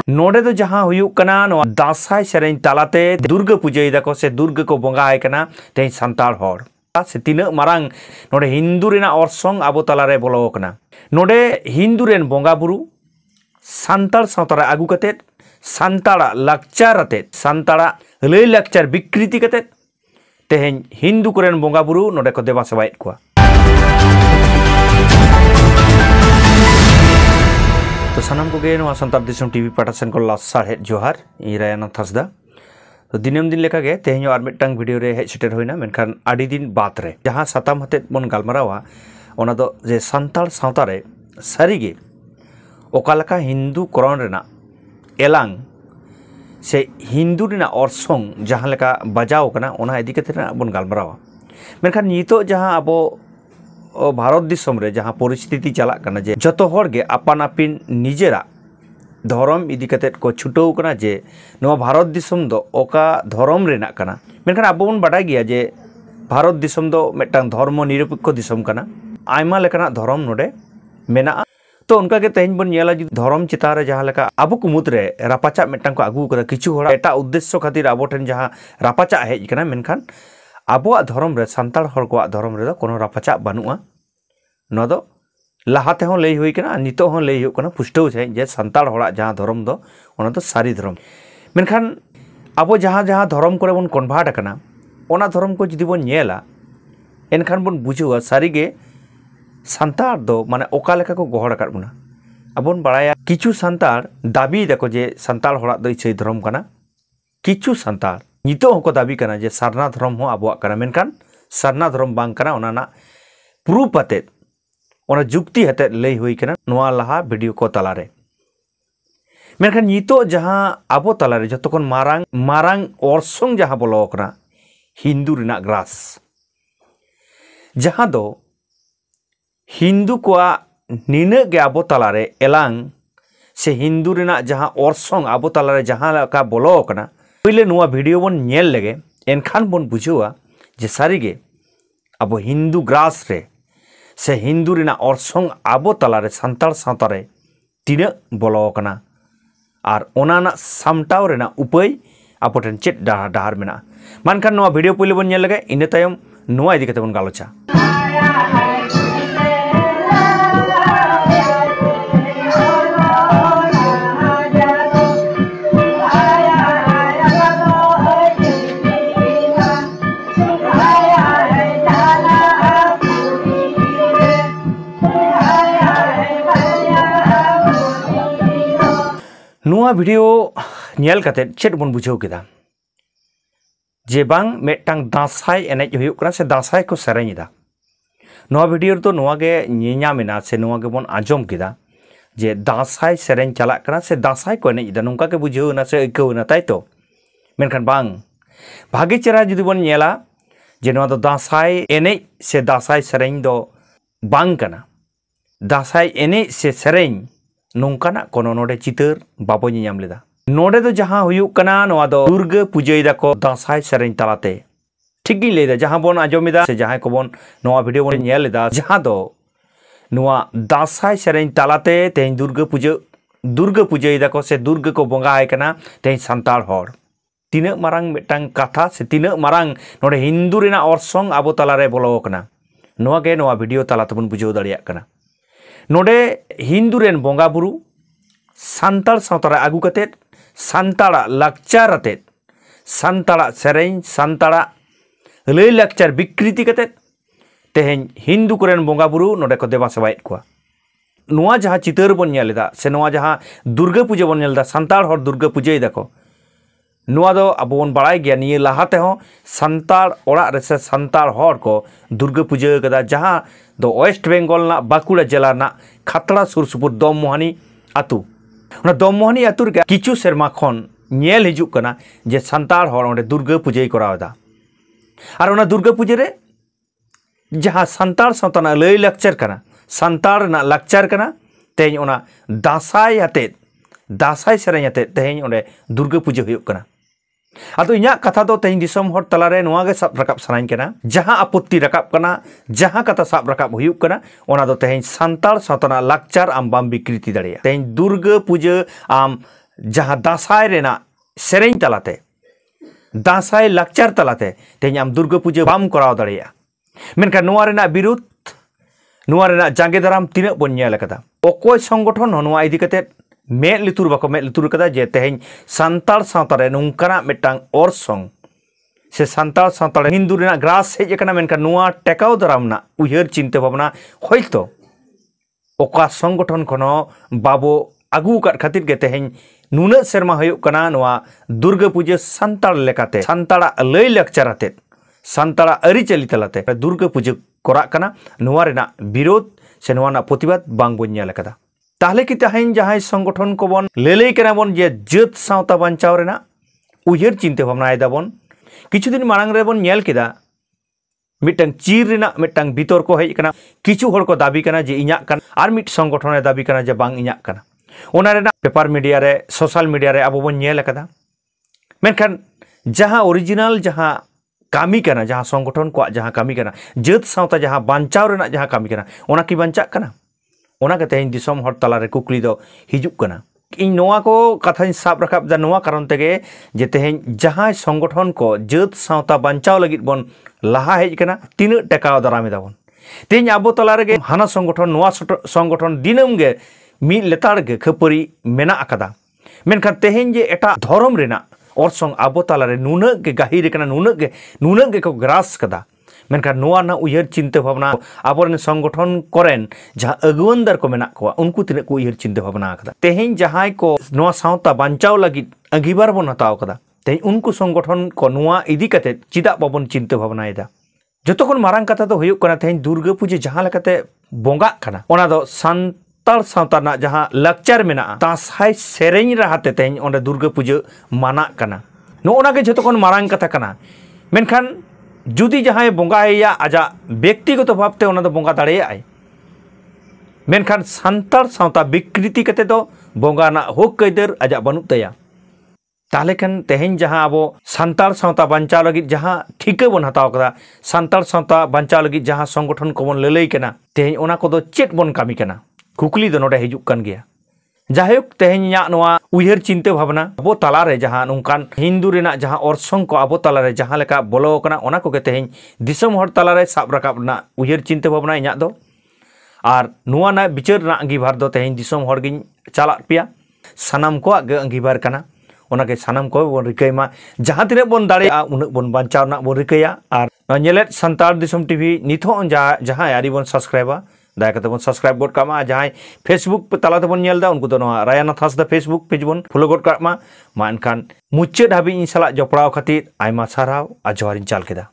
नोडे तो जहाँ हुयुक कना नोआ दासाई सेरेन तालाते दुर्गा पूजा इदाको से दुर्गा को बोंगा आय कना ते संताल हर से तीना मारांग नोडे हिंदू रेना ऑर्सोंग आबो तालारे बोलो कना नोडे हिंदू रेन बोंगा बुरु संताल सावतारा आगु कते संताड़ा लाक्चार अते संताड़ा लय लाक्चार विकृति कते तेहें हिंदू कोरेन बोंगा बुरु नोडे को देवा सेवायत कुआ। तो सानाम को गे नोआ संतार दिसम टीवी पाटासन को लासार हेड जोहार इरायाना थसदा तो दिनम दिन लेका गे तेहें आर मिटटांग वीडियो रे हेड सेटेर होइना मेनखान आडी दिन बात रे जहां साताम हते बन गालमारावा ओना दो जे संताल सावता रे सारीगे ओकालका हिंदू करण रेना एलांग से हिंदू रेना ऑर्सोंग जहां लेका बजाव कना ओना इदी कते बन गालमारावा मेनखान नितो जहां अबो भारत दिसम रे जहां परिस्थिति चला कना जे जतो हर गे आपान आपिन निजेरा धर्म इदी कतेत को छुटो कना जे नवा भारत दिसम दो ओका धर्म रेना कना मेनखान आबो बन बाडाय गिया जे भारत दिसम दो मेटांग धर्म निरपेक्ष दिसम कना आयमा लेकाना धर्म नोडे मेना तो उनका के तेहन बन नेला जि धर्म चिता रे जहां लेका आबो कुमुत रे रापाचा मेटांग को आगु कदा किछु होड़ा एटा उद्देश्य खातिर आबो ठेन जहां रापाचा हेज कना मेनखान आबो धर्म रे संताल हर को धर्म रे कोनो रापाचा बानुआ न दो लाहाते हों लई हुई कना नितो हों लई हुई कना पुष्टौ छे जे संताल हड़ा जहां धर्म दो ओना दो सारी धर्म मेनखान आबो जहां जहां धर्म करे बन कन्भार्ट कना ओना धर्म को जदि बन नेला एनखान बन बुझुआ सारीगे संताल दो माने ओका लेका को गोहड़ काट बना आबोन बाड़ाया किछु संताल दाबी देखो जे संताल हड़ा दो इछै धर्म कना किछु संताल नितो होको दाबी कना जे सारना धर्म हो आबोआ कना मेनखान सारना धर्म बांग कना ओना ना प्रूफ अते ओना जुक्ति हते लई हुई कना नोआ लाहा वीडियो को तलारे मेनखान नितो जहां आबो तलारे जतोखन मारांग मारांग ऑर्सोंग जहां बोलो कना हिंदू रेना ग्रास जहां दो हिंदू कोआ निने गे आबो तलारे एलांग से हिंदू रेना जहां ऑर्सोंग आबो तलारे जहां का बोलो कना पहिले नोआ वीडियो बन नेल लेगे एनखान बन बुझुआ जे सारीगे आबो हिंदू ग्रास रे से हिंदू रेना ऑर्सोंग आबो तलारे संताल सावतारे तीना बोलो कना आर ओनाना सामटाव रेना उपाय आबो ठेन चेत डाहार मेना मानखान नोआ वीडियो पहिले बन नेल लेगे इने तायम नोआ इदी कते बन गालोचा। नोआ वीडियो नेल कते चेत बन बुझाव केदा जे बांग मेटांग दासाई एनेज हुयुक कना से दासाई को सेरेंदा नोआ वीडियो तो नोआ गे नेኛमेना से नोआ गे बन आजम केदा जे दासाई सेरें चला कना से दासाई को एनेज दा नोंका के बुझावना से इकौना ताई तो मेनखान बांग भागे चेरा जुदी बन नेला जे नोआ दो दासाई एनेज से दासाई सेरें दो बांग कना दासाई एनेज से सेरें नोंकाना कोनो नोडे चितर बाबो नेኛम लेदा नोडे दो जहां हुयुक कना नोआ दो दुर्गा पूजा इदाको दासाई सेरें तालाते ठीक गी लेदा जहां बन आजोमिदा से जहां को बन नोआ वीडियो बन नेल लेदा जहां दो नोआ दासाई सेरें तालाते तें दुर्गा पूजा इदाको से दुर्गा को बोंगा आय कना तें संताल हर तीना मारांग मेटांग कथा से तीना मारांग नोडे हिंदू रेना ऑर्सोंग आबो तालारे बोलो कना नोआ गे नोआ वीडियो ताला तबन बुझाव दाड़िया कना नोडे हिंदू रेन बोंगा बुरु संताल सावतारा आगु कते संताड़ा लाक्चार अते संताड़ा सेरें संताड़ा लय लाक्चार विकृति कते तेहें हिंदू कोरेन बोंगा बुरु नोडे को देवा सेवायत कुआ नोआ जहां चितर बन नेलेदा से नोआ जहां दुर्गा पूजा बन नेलदा संताल हर दुर्गा पूजा इदाको नोआ दो आबो बन बाड़ाय गया निये लाहाते हो संताल ओड़ा रे से संताल हर को दुर्गा पूजा कदा जहां दो वेस्ट बेंगल ना बाकुड़ा जिला ना खतड़ा सुर सुपुर दममोहानी आतु ओना दममोहानी आतु रे किछु सेरमा खन नेल हिजुक कना जे संताल हर ओंडे दुर्गा पूजा करावदा आर ओना दुर्गा पूजा रे जहां संताल सावताना लय लाक्चार कना संताल ना लाक्चार कना तेज ओना दासाई सेरें आते तेहें ओंडे दुर्गा पूजा हुयुक कना Ado inya kata do tehin disom hor talare noa ge sab rakap sanain kena jaha aputti rakap kana jaha kata sab rakap huyuk kana ona do tehin santal satana lakchar am bam bikriti dareya tehin Durga puja am jaha dasai rena sereng talate dasai lakchar talate tehin am Durga puja bam korao dareya menkan noa rena birut noa rena jange daram tinak bon nyel kata okoy songgothon noa idi kate me litur bako me litur kata je tehin santal santare nungkana metang orsong se santal santare Hindu rena gras hej kana menkan noa tekau daram na uyher cinte bhabna hoyto oka songgothon kono babo agu kat khatir ge tehin nuna serma hoyuk kana noa Durga puja santal lekate santala lay lakcharate santala ari chali talate Durga puja korak kana noa rena birod se noa na protibad bang bon nyel kata ताहले कि तेहन जहां संगठन को बन लेले कना बन जे जत सावता बांचाव रेना उयहर चिंते भावना दाबन किछु दिन मांग रे बन नेल केदा मिटंग चीर रेना मिटंग भीतर को हेज कना किछु हर को दाबी कना जे इन्या कन आर मिट संगठन दाबी कना जे बांग इन्या कना ओना रेना पेपर मीडिया रे सोशल मीडिया रे अब बन नेल कदा मेनखान जहां ओरिजिनल जहां कामी कना जहां संगठन को जहां कामी कना जत सावता जहां बांचाव रेना जहां कामी कना ओना की बांचा कना ओना के तेहन दिसम हर तलारे कुकली दो हिजुक कना इन नोआ को कथा साब रखाब दा नोआ कारण तेगे जे तेहन जहां संगठन को जत सावता बांचाव लगित बन लहा हेज कना तीन टेकाव दारामे दाबन तेहन आबो तलारे गे हाना संगठन नोआ संगठन दिनम गे मी लेतार गे खपरी मेना अकदा मेनखान तेहन जे एटा धर्म रेना ओरसंग आबो तलारे नुना गे गाहिर कना नुना गे को ग्रास कदा मेनखान नोआ ना उयहर चिंता भावना आबोरेन संगठन करेन जहां अगुवनदार को मेना को उनको तिने को उयहर चिंता भावना आकदा तेहेन जहां को नोआ सावता बांचाव लगी अंगीबार बन हताव कदा तेहेन उनको संगठन को नोआ इदी कते चिदा बाबन चिंता भावना एदा जतोखन मारांग कथा तो हुयुक कना तेहेन दुर्गा पूजा जहां लकते बोंगा कना ओना दो संताल सावता ना जहां लक्चर मेना तासाय सेरेኝ राहाते तेहेन ओंडे दुर्गा पूजा माना कना नोना के जतोखन मारांग कथा कना मेनखान जुदी जहां बोंगाया आजा व्यक्तिगत भावते ओना दो बोंगा दाड़ेयाय मेनखान संताल सावता विकृति कते दो बोंगा ना होक कैदर आजा बनुक तया ताहले खान तेहेन जहां आबो संताल सावता बांचाव लगी जहां ठिका बन हताव कदा संताल सावता बांचाव लगी जहां संगठन को बन ललई कना तेहेन ओना को दो चेत बन कामी कना कुकली दो नोडे हिजुक कन गया जाहिक तेहेन या नोआ उयहर चिंता भावना आबो तालारे जहां नोंकान हिंदू रेना जहां ओरसंग को आबो तालारे जहां लेका बोलो कना ओना को के तेहेन दिसम हर तालारे साब राकाब ना उयहर चिंता भावना इन्या दो आर नोआ ना बिचार ना अंगीबार दो तेहेन दिसम हर गिन चाला पिया सानाम को गे अंगीबार कना ओना के सानाम को बन रिकैमा जहां तिने बन दाड़े उन बन बांचाव ना बन रिकैया आर नेलेट संताल दिसम टीवी निथो जहां आरी बन सब्सक्राइबा दाया कते बन सब्सक्राइब गोड कामा जहां फेसबुक पे तलाते बन नेलदा उनको दो रायानाथ हांसदा फेसबुक पेज बन फॉलो गोड कामा मा एनखान मुच्चे धाबी इन साला जपड़ाव खातिर आयमा साराव आ जोहारिन चाल केदा।